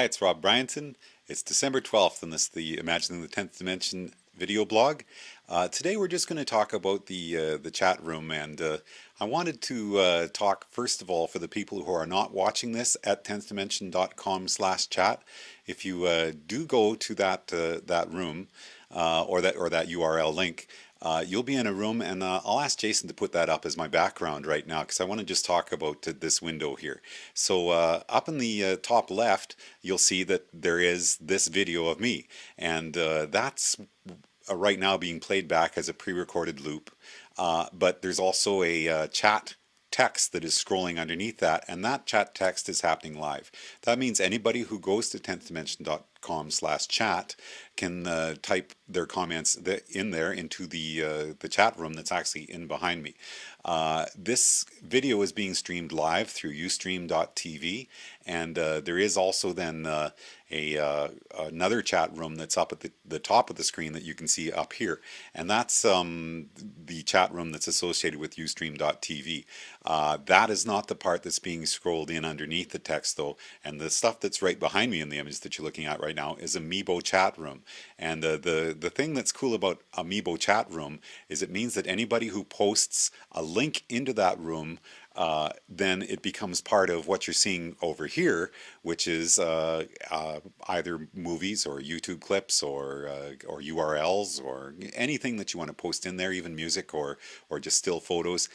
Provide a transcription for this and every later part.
Hi, it's Rob Bryanton. It's December 12th, and this is the Imagining the 10th Dimension video blog. Today we're just going to talk about the chat room, and I wanted to talk first of all for the people who are not watching this at 10thdimension.com/chat. If you do go to that room or that URL link, you'll be in a room, and I'll ask Jason to put that up as my background right now because I want to just talk about this window here. So up in the top left, you'll see that there is this video of me, and that's right now being played back as a pre-recorded loop. But there's also a chat text that is scrolling underneath that, and that chat text is happening live. That means anybody who goes to 10thdimension.com/chat can type their comments in there into the chat room that's actually in behind me. This video is being streamed live through ustream.tv, and there is also then another chat room that's up at the top of the screen that you can see up here, and that's the chat room that's associated with ustream.tv. That is not the part that's being scrolled in underneath the text though, and the stuff that's right behind me in the image that you're looking at right now is Amiibo chat room. And the thing that's cool about Amiibo chat room is it means that anybody who posts a link into that room, then it becomes part of what you're seeing over here, which is either movies or YouTube clips or URLs or anything that you want to post in there, even music or just still photos,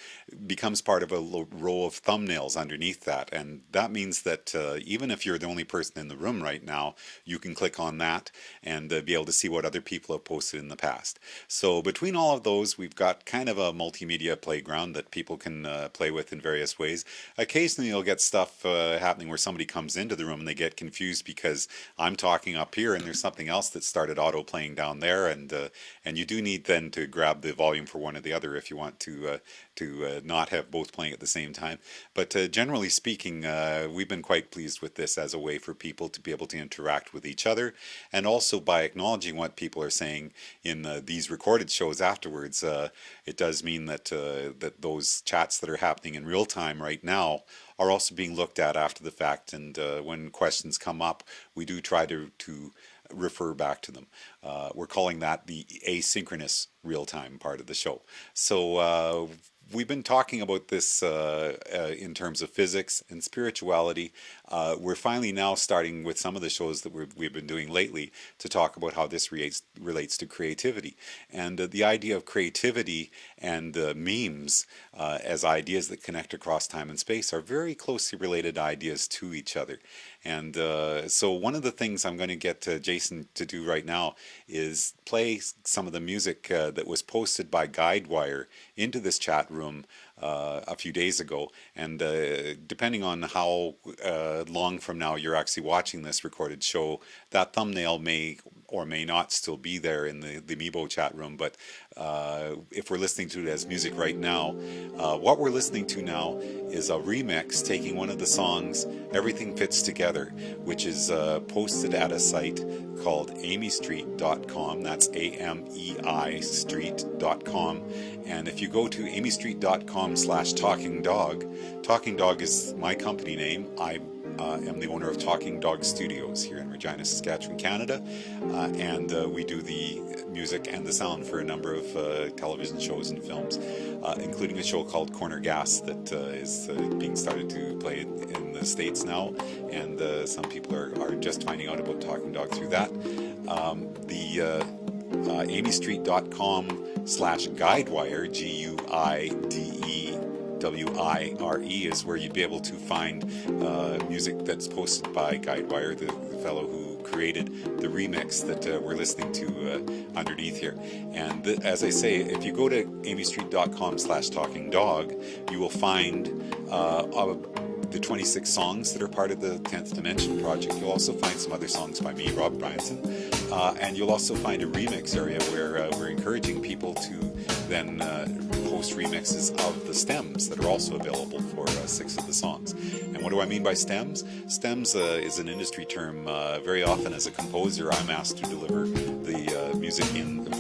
becomes part of a row of thumbnails underneath that. And that means that even if you're the only person in the room right now, you can click on that and be able to see what other people have posted in the past. So between all of those, we've got kind of a multimedia playground that people can play with in various ways. Occasionally you'll get stuff happening where somebody comes into the room and they get confused because I'm talking up here and there's something else that started auto playing down there, and you do need then to grab the volume for one or the other if you want to not have both playing at the same time. But generally speaking, we've been quite pleased with this as a way for people to be able to interact with each other, and also by acknowledging what people are saying in these recorded shows afterwards. It does mean that that those chats that are happening in real time right now are also being looked at after the fact, and when questions come up, we do try to refer back to them. We're calling that the asynchronous real-time part of the show. So we've been talking about this in terms of physics and spirituality. We're finally now starting with some of the shows that we've been doing lately to talk about how this relates to creativity. And the idea of creativity and memes as ideas that connect across time and space are very closely related ideas to each other. And so one of the things I'm going to get Jason to do right now is play some of the music that was posted by Guidewire into this chat room a few days ago, and depending on how long from now you're actually watching this recorded show, that thumbnail may or may not still be there in the Amiibo chat room. But if we're listening to it as music right now, what we're listening to now is a remix taking one of the songs, Everything Fits Together, which is posted at a site called amystreet.com. That's AMEI street.com. And if you go to amystreet.com/talkingdog, Talking Dog is my company name. I am the owner of Talking Dog Studios here in Regina, Saskatchewan, Canada, and we do the music and the sound for a number of television shows and films, including a show called Corner Gas that is being started to play in the States now, and some people are just finding out about Talking Dog through that. The amystreet.com/guidewire, GUIDEWIRE, is where you'd be able to find music that's posted by Guidewire, the fellow who created the remix that we're listening to underneath here. And as I say, if you go to amystreet.com/talkingdog, you will find the 26 songs that are part of the 10th Dimension project. You'll also find some other songs by me, Rob Bryanton, and you'll also find a remix area where we're encouraging people to then post remixes of the stems that are also available for 6 of the songs. And what do I mean by stems? Stems is an industry term. Very often as a composer, I'm asked to deliver the music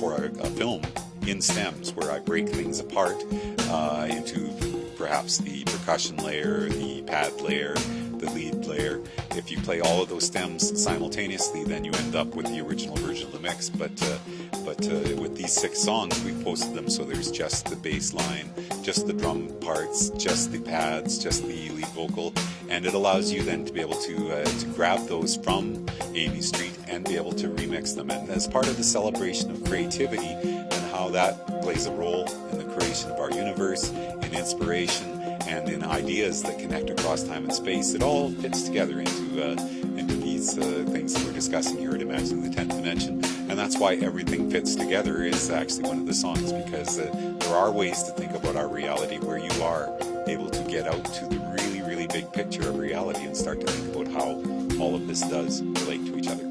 for a film in stems, where I break things apart into perhaps the percussion layer, the pad layer, the lead layer. If you play all of those stems simultaneously, then you end up with the original version of the mix. But with these 6 songs, we've posted them so there's just the bass line, just the drum parts, just the pads, just the lead vocal, and it allows you then to be able to grab those from Amy Street and be able to remix them. And as part of the celebration of creativity and how that plays a role in the creation of our universe, in inspiration, and in ideas that connect across time and space, it all fits together into these things that we're discussing here at Imagining the 10th Dimension. And that's why Everything Fits Together is actually one of the songs, because there are ways to think about our reality where you are able to get out to the really, really big picture of reality and start to think about how all of this does relate to each other.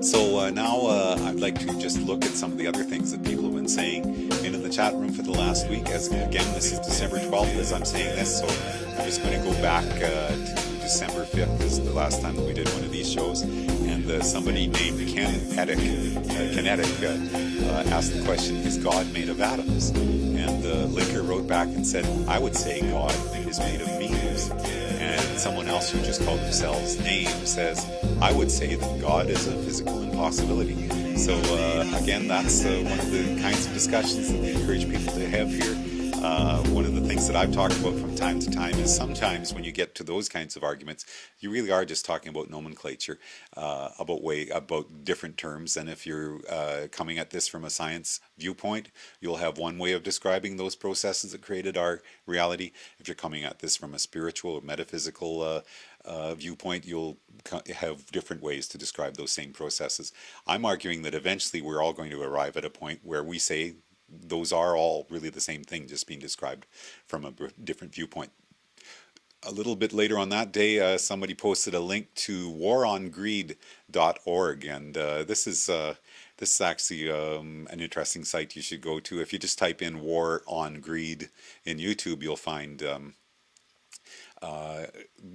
So now I'd like to just look at some of the other things that people have been saying in the chat room for the last week. As again, this is December 12th as I'm saying this, so I'm just going to go back to December 5th. This is the last time that we did one of these shows, and somebody named Kinetic asked the question, is God made of atoms? And Linker wrote back and said, I would say God is made of memes. And someone else who just called themselves Name says, I would say that God is a physical impossibility. So again, that's one of the kinds of discussions that we encourage people to have here. One of the things that I've talked about from time to time is sometimes when you get to those kinds of arguments, you really are just talking about nomenclature, about different terms. And if you're coming at this from a science viewpoint, you'll have one way of describing those processes that created our reality. If you're coming at this from a spiritual or metaphysical viewpoint, you'll have different ways to describe those same processes. I'm arguing that eventually we're all going to arrive at a point where we say those are all really the same thing, just being described from a different viewpoint. A little bit later on that day, somebody posted a link to warongreed.org, and this is actually an interesting site you should go to. If you just type in War on Greed in YouTube, you'll find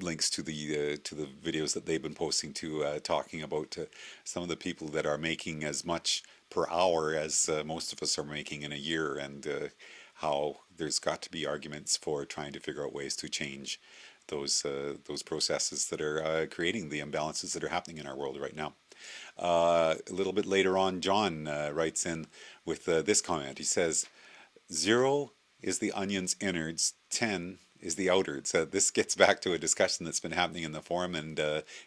links to the videos that they've been posting to talking about some of the people that are making as much per hour as most of us are making in a year, and how there's got to be arguments for trying to figure out ways to change those processes that are creating the imbalances that are happening in our world right now. A little bit later on, John writes in with this comment. He says, 0 is the onion's innards, 10 is the outards. This gets back to a discussion that's been happening in the forum and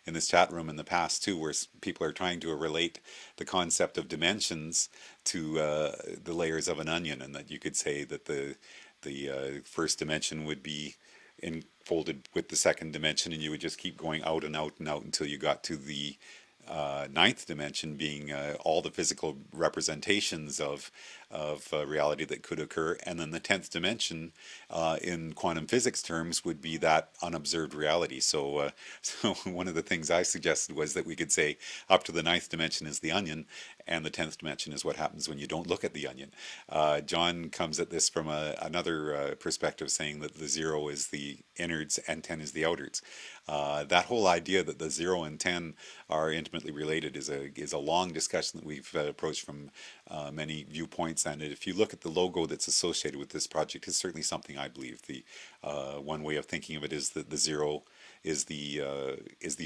in this chat room in the past too, where people are trying to relate the concept of dimensions to the layers of an onion, and that you could say that the first dimension would be enfolded with the second dimension, and you would just keep going out and out and out until you got to the ninth dimension, being all the physical representations of reality that could occur, and then the 10th dimension in quantum physics terms would be that unobserved reality. So so one of the things I suggested was that we could say up to the ninth dimension is the onion, and the 10th dimension is what happens when you don't look at the onion. John comes at this from another perspective, saying that the 0 is the innards and 10 is the outards. That whole idea that the 0 and 10 are intimately related is a long discussion that we've approached from many viewpoints. And if you look at the logo that's associated with this project, it's certainly something I believe. The one way of thinking of it is that the 0 is the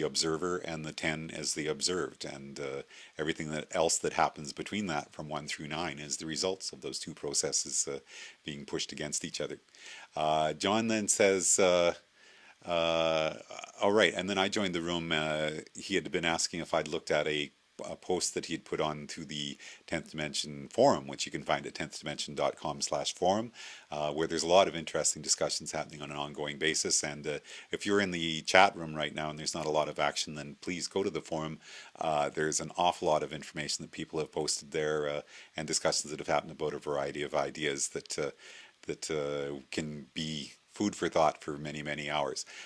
observer and the 10 is the observed, and everything else that happens between that from 1 through 9 is the results of those two processes being pushed against each other. John then says, all right, and then I joined the room. He had been asking if I'd looked at a post that he'd put on to the 10th Dimension forum, which you can find at 10thdimension.com/forum, where there's a lot of interesting discussions happening on an ongoing basis. And if you're in the chat room right now and there's not a lot of action, then please go to the forum. There's an awful lot of information that people have posted there, and discussions that have happened about a variety of ideas that can be food for thought for many, many hours.